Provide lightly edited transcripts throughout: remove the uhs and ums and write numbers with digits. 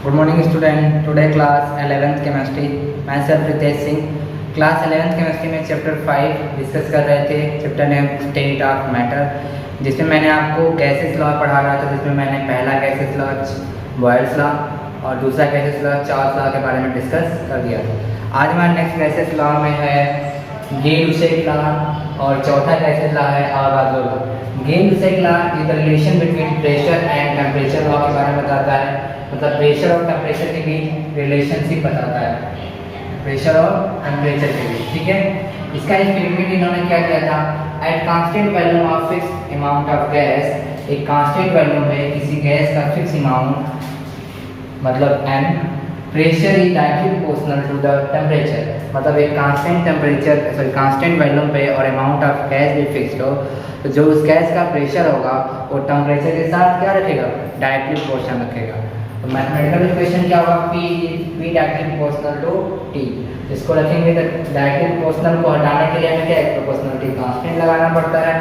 Good morning student. Today class 11th chemistry. Myself Ritesh Singh. Class 11th chemistry में chapter 5 discuss कर रहे थे। Chapter name state of matter, जिसमें मैंने आपको गैसेस लॉ पढ़ा रहा था, जिसमें मैंने पहला गैसेस लॉ बॉयल्स लॉ और दूसरा गैसेस लॉ चार्ल्स लॉ के बारे में डिस्कस कर दिया था। आज हमारा नेक्स्ट गैसेस लॉ में है गे-लुसेक लॉ और चौथा गैसेस लॉ है Avogadro law. Gay-Lussac law is the relation between pressure and temperature law के बारे में बताता है, मतलब प्रेशर और टेम्परेचर के बीच रिलेशनशिप बताता है, प्रेशर और टेम्परेचर के बीच। ठीक है, इसका एक्सपेरिमेंट इन्होंने क्या किया था, at constant value of fix amount of gas, एक कांस्टेंट वैल्यू में किसी गैस का फिक्स अमाउंट मतलब n, pressure is directly proportional to the temperature, मतलब एक कांस्टेंट टेम्परेचर कांस्टेंट वैल्यू पे और अमाउंट ऑफ गैस भी फिक्स्ड हो, तो जो उस गैस का प्रेशर होगा वो टेम्परेचर के साथ क्या रखेगा, डायरेक्टली प्रोपोर्शनल रखेगा। तो मैथमेटिकल इक्वेशन क्या होगा, P directly proportional to T। इसको रखेंगे तो डायरेक्टली प्रोपोर्शनल को हटाने के लिए हमें क्या है, प्रोपोर्शनलिटी कांस्टेंट लगाना पड़ता है।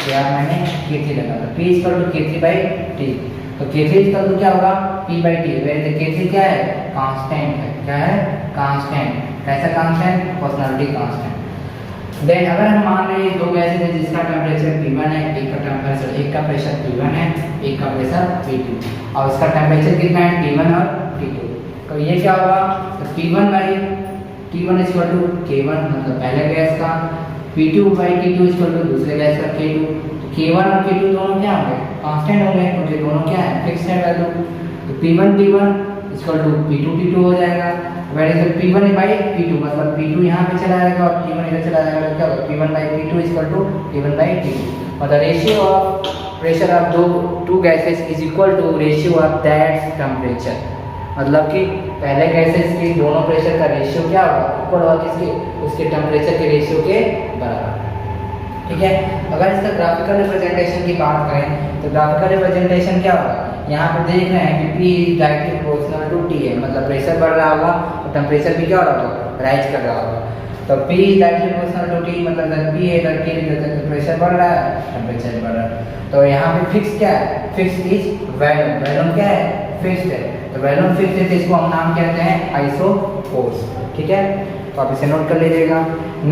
यहाँ मैंने K3 लगा था, P इक्वल टू K3/T। तो K3 इक्वल टू क्या होगा, P/T। वैसे K3 क्या है, कांस्टेंट है। क्या है, कांस्टेंट। कैसा कांस्टेंट, प्रोपोर्शनलिटी कांस्टेंट। देन अगर हम मान लें दो गैसेज है जिसका टेम्परेचर P1 है, एक का प्रेशर P1 है, एक का प्रेशर P2, और उसका टेम्परेचर कितना है, T1 और T2। तो ये क्या होगा, तो T1 इक्वल टू K1 मतलब पहले गैस का, P2/T2 इक्वल टू दूसरे गैस का K2। तो K1 और K2 दोनों क्या होंगे, कांस्टेंट होंगे, क्योंकि दोनों क्या है, फिक्स्ड है वैल्यू। तो P1/T1 इक्वल टू P2/T2 हो जाएगा। वैसे P1/P2 मतलब P2 यहाँ पे चला जाएगा और T1 इधर चला जाएगा, तो क्या होगा, P1/P2 इक्वल टू T1/T2। मतलब ratio of pressure of two gases is equal to ratio of that temperature, मतलब कि पहले गैसेस की दोनों प्रेशर का रेशियो क्या होगा, इक्वल होगा किसके, उसके टेम्परेचर के रेशियो के बराबर। ठीक है, अगर इसका ग्राफिकल रिप्रेजेंटेशन की बात करें तो ग्राफिकल रिप्रेजेंटेशन क्या होगा, यहाँ पे देख रहे हैं कि P is directly proportional to T है, मतलब प्रेशर बढ़ रहा होगा और टेम्परेचर भी क्या हो रहा होगा, राइज कर रहा होगा। तो P is directly proportional to T मतलब जब P है तो T प्रेशर बढ़ रहा है, टेम्परेचर बढ़ रहा है। तो यहाँ पे फिक्स क्या है, फिक्स इज वैल्यूम, वैल्यूम क्या है, फिक्स्ड है। तो वैल्यूम फिक्स्ड है तो इसको हम नाम कहते हैं आइसोफोर्स। ठीक है, तो आप इसे नोट कर लीजिएगा।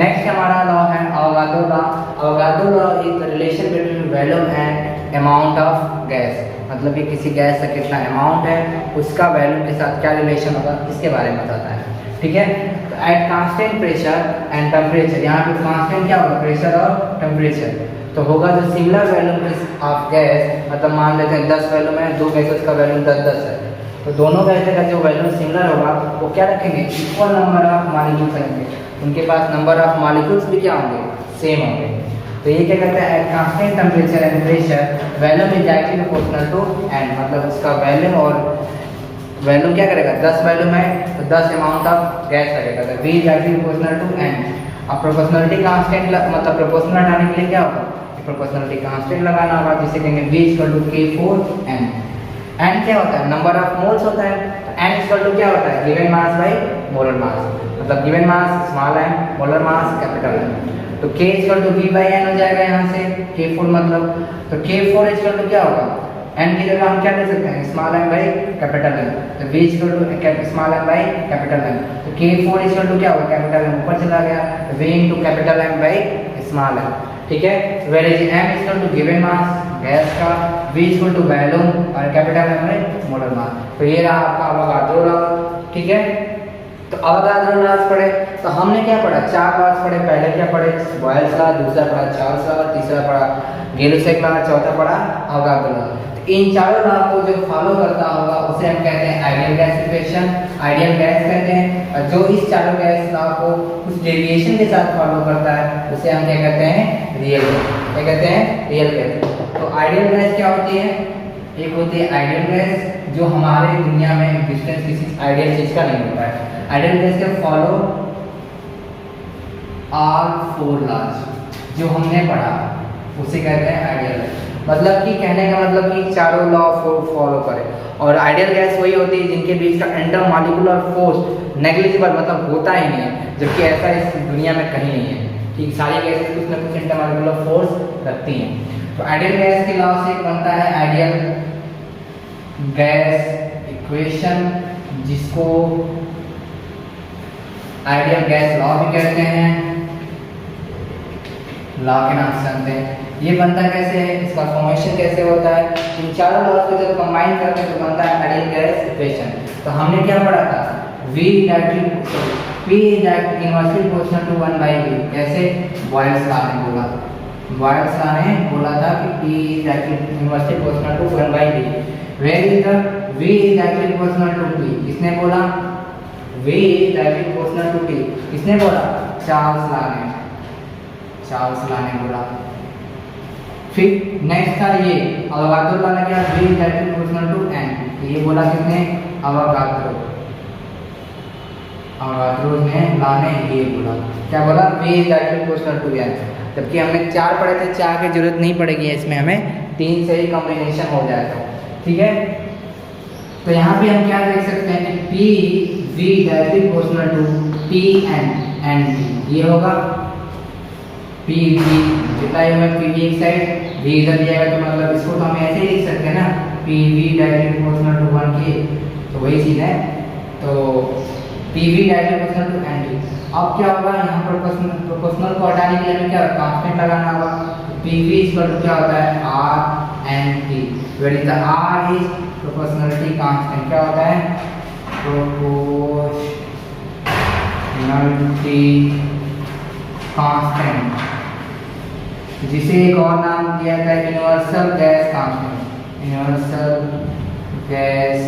नेक्स्ट हमारा लॉ है Avogadro law. Avogadro law is the relation between volume and amount of gas, मतलब कि किसी गैस का कितना अमाउंट है उसका वॉल्यूम के साथ क्या रिलेशन होगा, इसके बारे में बताता है। ठीक है, तो at constant pressure and temperature, यहाँ पे कांस्टेंट क्या होगा, प्रेशर और टेम्परेचर, तो होगा जो सिमिलर वॉल्यूम ऑफ गैस, मतलब मान लेते हैं 10 वॉल्यूम है, दो गैसेस का वॉल्यूम 10-10 है, तो दोनों गैसेस का जो वॉल्यूम सिमिलर होगा वो क्या रखेंगे, इक्वल नंबर ऑफ मॉलिक्यूल्स रहेंगे, उनके पास नंबर ऑफ मॉलिक्यूल्स भी क्या होंगे, सेम होंगे। तो ये क्या कहते हैं, at constant temperature and pressure volume is directly proportional to n, मतलब उसका वॉल्यूम और वॉल्यूम क्या करेगा, 10 वॉल्यूम है तो 10 अमाउंट ऑफ गैस करेगा, तो V is directly proportional to n। अब प्रोपोर्शनलिटी कांस्टेंट मतलब प्रोपोर्शनल हटाने के लिए क्या होगा, प्रोपोर्शनलिटी कांस्टेंट लगाना होगा, जिसे कहेंगे V equal to K4n। n क्या होता है, नंबर ऑफ मोल्स होता है, तो n इक्वल टू क्या होता है, given mass by molar mass, मतलब given mass small m, molar mass capital M। तो K इक्वल टू V/n हो जाएगा यहाँ से, K4 मतलब, तो K4 इक्वल टू क्या होगा, n की जगह हम क्या ले सकते हैं, small m by capital M, तो V equal to small m by capital M। तो K4 इक्वल टू क्या होगा, कैपिटल M ऊपर चला गया, तो V into capital M by small m। ठीक है, where is m equal to given mass gas का, V इक्वल टू वॉल्यूम और कैपिटल M में मोलर मास। तो ये रहा आपका अवोगाद्रो लॉ। ठीक है, तो अवोगाद्रो लॉ पढ़े तो हमने क्या पढ़ा, 4 लॉज पढ़े। पहले क्या पढ़े, बॉयल्स लॉ, दूसरा पढ़ा चार्ल्स लॉ, तीसरा पढ़ा गे-लुसेक लॉ, चौथा पढ़ा अवोगाद्रो लॉ। तो इन चारों लॉ को जो फॉलो करता होगा उसे हम कहते हैं ideal gas equation, ideal gas कहते हैं, और जो इस चारों गैस लॉ को कुछ डेविएशन के साथ फॉलो करता है उसे हम क्या कहते हैं, रियल गैस। क्या कहते हैं, रियल गैस। तो आइडियल गैस क्या होती है, एक होती है आइडियल गैस जो हमारे दुनिया में एग्जिस्टेंस किसी आइडियल चीज का नहीं होता है। आइडियल गैस के फॉलो ऑल 4 लॉज जो हमने पढ़ा उसे कहते हैं आइडियल, मतलब कि कहने का मतलब कि चारों लॉ को फॉलो करें। और आइडियल गैस वही होती है जिनके बीच का इंटर मॉलिक्यूलर फोर्स नेग्लिजिबल मतलब होता ही नहीं है, जबकि ऐसा इस दुनिया में कहीं नहीं है। ठीक, सारी गैसेस कुछ ना कुछ इंटर मॉलिक्यूलर फोर्स रखती हैं। तो आइडियल गैस के लॉ से बनता है आइडियल गैस इक्वेशन जिसको आइडियल गैस लॉ भी कहते हैं, लॉ के नाम से जानते हैं। ये बनता कैसे है, इसका फॉर्मेशन कैसे होता है, इन चारों लॉज को जब कंबाइन करते हैं तो बनता है आइडियल गैस इक्वेशन। तो हमने क्या पढ़ा था, V P is inversely proportional to 1/V। कैसे, बॉयल्स लॉ ने बोला, बॉयल्स लॉ ने बोला था कि P is inversely proportional to 1/V। Where is the V is directly proportional to T। किसने बोला, V is directly proportional to T, किसने बोला, चार्ल्स लॉ ने, चार्ल्स लॉ ने बोला। फिर नेक्स्ट था ये अवोगाड्रो लॉ ने क्या, V is directly proportional to N। ये बोला किसने, अवोगाड्रो, अवोगाड्रो ने लॉ ने ये बोला, क्या बोला, V is directly proportional to N। जबकि हमने 4 पढ़े थे, 4 की जरूरत नहीं पड़ेगी इसमें, हमें 3 से ही कॉम्बिनेशन हो जाएगा, ठीक है। तो यहाँ पे हम क्या देख सकते हैं कि P V directly proportional to T N T। ये होगा P V, जितना ही हमें P V एक साइड V इधर दिया गया, तो मतलब इसको तो हम ऐसे ही लिख सकते हैं ना, P V directly proportional to 1K। तो वही चीज़ है, तो P V directly proportional to N T। अब क्या होगा, यहाँ पर प्रोपोर्शनल को हटाने के लिए हमें क्या कांस्टेंट लगाना होगा। P V इक्वल टू क्या होता है, R N T, where is the R is proportionality constant. क्या होता है, प्रोपोर्शनलिटी कांस्टेंट, जिसे एक और नाम दिया गया है universal gas constant, universal gas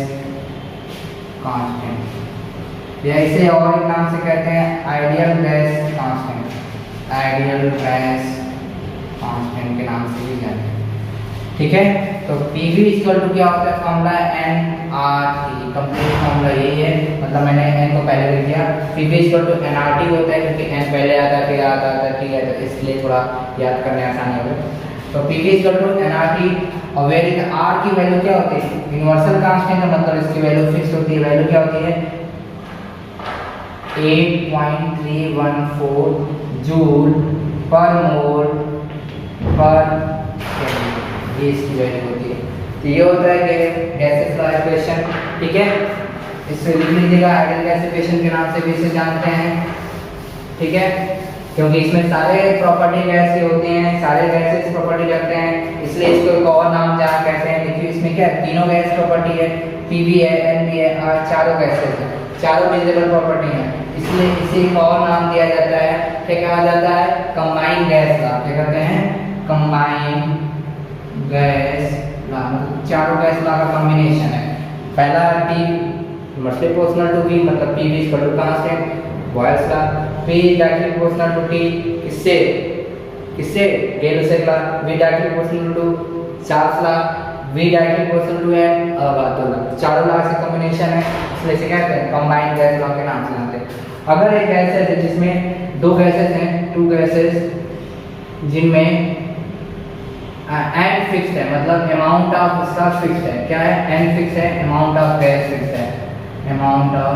constant, या इसे और एक नाम से कहते हैं ideal gas constant, ideal gas constant के नाम से भी जानते हैं, ठीक है। तो PV इक्वल टू क्या होता है, फॉर्मूला NRT, कंप्लीट फॉर्मूला यही है, मतलब मैंने N को पहले लिख दिया। PV इक्वल टू NRT होता है, क्योंकि N पहले आता है, फिर आता है, ठीक है, तो इसलिए थोड़ा याद करने आसानी होगा। तो PV इक्वल टू NRT, और वेयर इज R की वैल्यू क्या होती है, यूनिवर्सल कांस्टेंट है, मतलब इसकी वैल्यू फिक्स होती है। वैल्यू क्या होती है, 8.314 जूल पर मोल पर केल्विन, ये इसकी वैल्यू होती है। तो ये होता है कि गैसेस लॉ इक्वेशन, ठीक है। इससे लिख लीजिएगा, आइडियल गैस इक्वेशन के नाम से भी इसे जानते हैं, ठीक है, क्योंकि इसमें सारे प्रॉपर्टी गैस के होते हैं, सारे गैसेस प्रॉपर्टी रखते हैं, इसलिए इसको एक और नाम जहाँ कहते हैं। देखिए इसमें क्या है, तीनों गैस प्रॉपर्टी है, PV है, NV है, और चारों गैसेस हैं, चारों विजिबल प्रॉपर्टी हैं, इसलिए इसे एक और नाम दिया जाता है, क्या कहा जाता है, कंबाइंड गैस लॉ। क्या कहते हैं, कंबाइंड गैस लॉ, मतलब चारों गैस लॉ का कॉम्बिनेशन है। पहला T inversely proportional to V, मतलब PV equal to constant, Boyle's law. P directly proportional to T, किससे, किससे, gas law. V directly proportional to Charles law, V directly proportional to N, Avogadro law. चारों law से combination है, इसलिए इसे कहते हैं कंबाइंड गैस लॉ के नाम से जानते हैं। अगर एक गैस है जिसमें दो गैसेस हैं, टू गैसेस, जिनमें N फिक्स्ड है, मतलब अमाउंट ऑफ इसका फिक्स्ड है, क्या है, N फिक्स है, अमाउंट ऑफ गैस फिक्स्ड है, अमाउंट ऑफ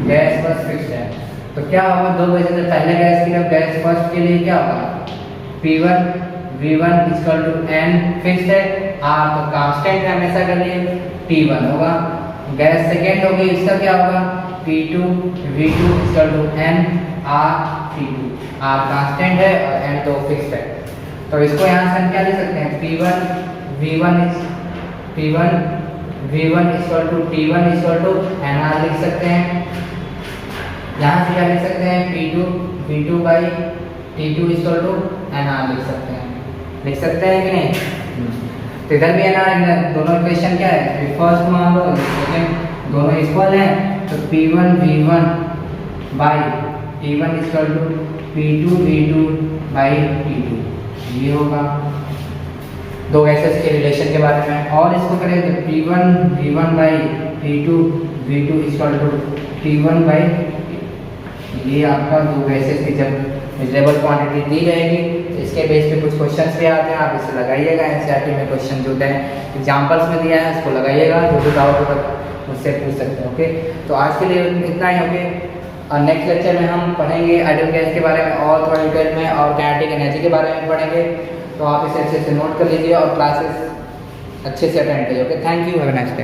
गैस बस फिक्स्ड है। तो क्या होगा, दो गैसेस से पहले गैस की जब गैस फर्स्ट के लिए क्या होगा, P1 V1 equal to N fixed है, R तो कांस्टेंट है हमेशा के लिए, T1 होगा। गैस सेकेंड होगी, इसका क्या होगा, P2 V2 equal to N R T2, R constant है और N तो फिक्स्ड है। तो इसको यहाँ से हम क्या लिख सकते हैं, P1 V1 equal to T1 equal to NR लिख सकते हैं। यहाँ से क्या लिख सकते हैं, P2 V2 by T2 equal to NR लिख सकते हैं, लिख सकते हैं कि नहीं। तो इधर भी NR, दोनों इक्वेशन क्या है, फर्स्ट मान लो, सेकेंड, दोनों इक्वल हैं, तो P1 V1 by T1 equal to P2 V2 by T2, ये होगा दो गैसेस के रिलेशन के बारे में। और इसको करें तो P1 V1 by P2 V2 equal to T1 by, ये आपका दो गैसेस की जब मेजरेबल क्वांटिटी दी जाएगी, इसके बेस पे कुछ क्वेश्चंस भी आते हैं, आप इसे लगाइएगा। एनसीईआरटी में क्वेश्चन जो है एग्जांपल्स में दिया है, उसको लगाइएगा, जो भी डाउट होगा मुझसे पूछ सकते हैं, ओके। तो आज के लिए इतना ही, ओके। और नेक्स्ट लेक्चर में हम पढ़ेंगे आइडियल गैस के बारे में और थोड़ा डिटेल में, और काइनेटिक एनर्जी के बारे में पढ़ेंगे। तो आप इसे अच्छे से नोट कर लीजिए और क्लासेस अच्छे से अटेंड करिए, okay. Thank you, have a nice day.